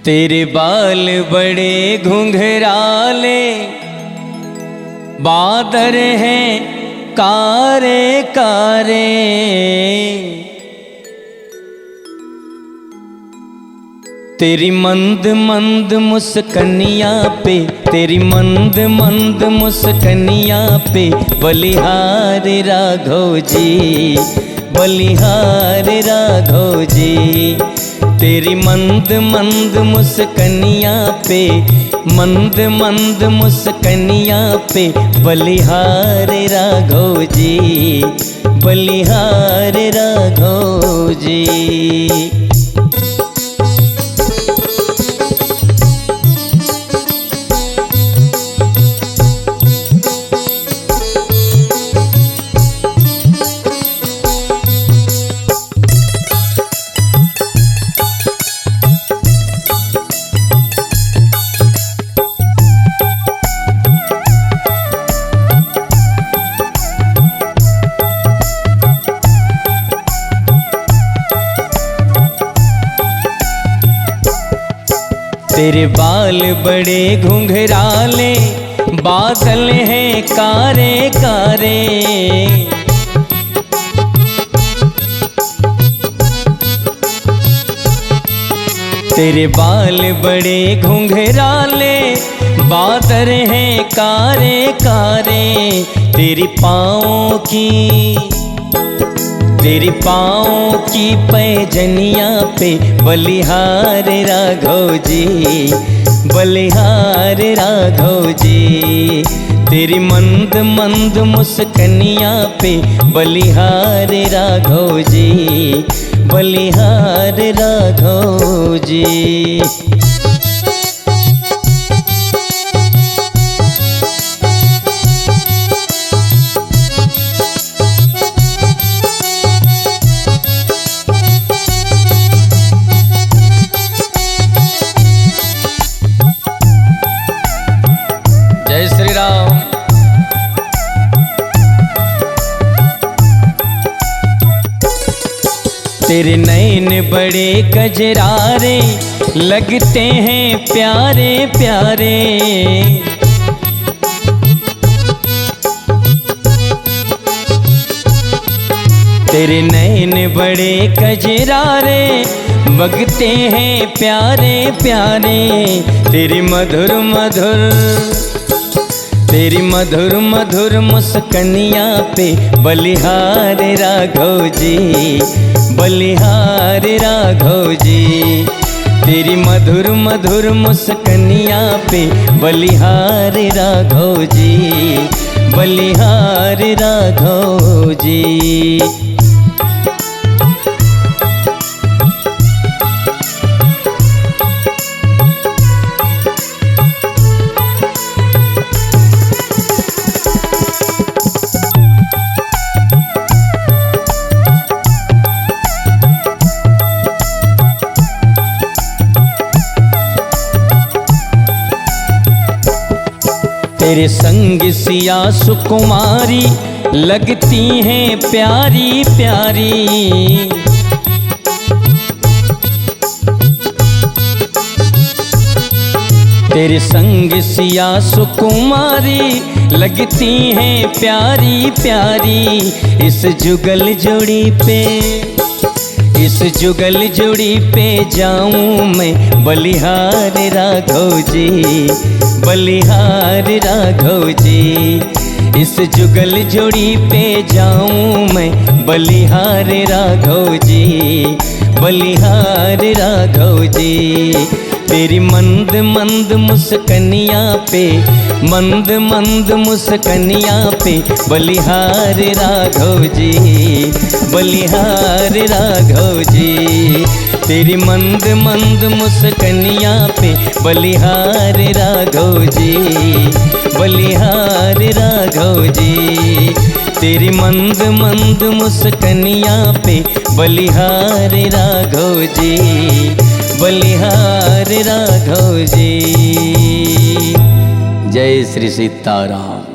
तेरे बाल बड़े घुंघराले, बादर हैं कारे कारे। तेरी मंद मंद मुस्कनिया पे, तेरी मंद मंद मुस्कनिया पे बलिहार राघव जी, बलिहार राघव जी। तेरी मंद मंद मुस्कनिया पे, मंद मंद मुस्कनिया पे बलिहार राघव जी, बलिहार राघव जी। तेरे बाल बड़े घुंघराले, बादल हैं कारे कारे। तेरे बाल बड़े घुंघराले, बादल हैं कारे कारे। तेरी पाँव की, तेरी पाँव की पैजनिया पे बलिहार राघव जी, बलिहार राघव जी। तेरी मंद मंद मुस्कनिया पे बलिहार राघव जी, बलिहार राघव जी। जय श्री राम। तेरे नैन बड़े कजरारे, लगते हैं प्यारे प्यारे। तेरे नैन बड़े कजरारे, बगते हैं प्यारे प्यारे। तेरी मधुर मधुर, तेरी मधुर मधुर मुस्कनिया पे बलिहार राघव जी, बलिहार राघव जी। तेरी मधुर मधुर मुस्कनिया पे बलिहार राघव जी, बलिहार राघव जी। तेरे संग सिया सुकुमारी, लगती हैं प्यारी प्यारी। तेरे संग सिया सुकुमारी, लगती हैं प्यारी प्यारी। इस जुगल जोड़ी पे, इस जुगल जोड़ी पे जाऊं मैं बलिहार राघव जी, बलिहार राघव जी। इस जुगल जोड़ी पे जाऊं मैं बलिहार राघव जी, बलिहार राघव जी। तेरी मंद मंद मुस्कनिया पे, मंद मंद मुस्कनिया पे बलिहार राघव जी, बलिहार राघव जी। तेरी मंद मंद मुस्कनिया पे बलिहार राघव जी, बलिहार राघव जी। तेरी मंद मंद मुस्कनिया पे बलिहार राघव जी, बलिहार राघव जी। जय श्री सीताराम।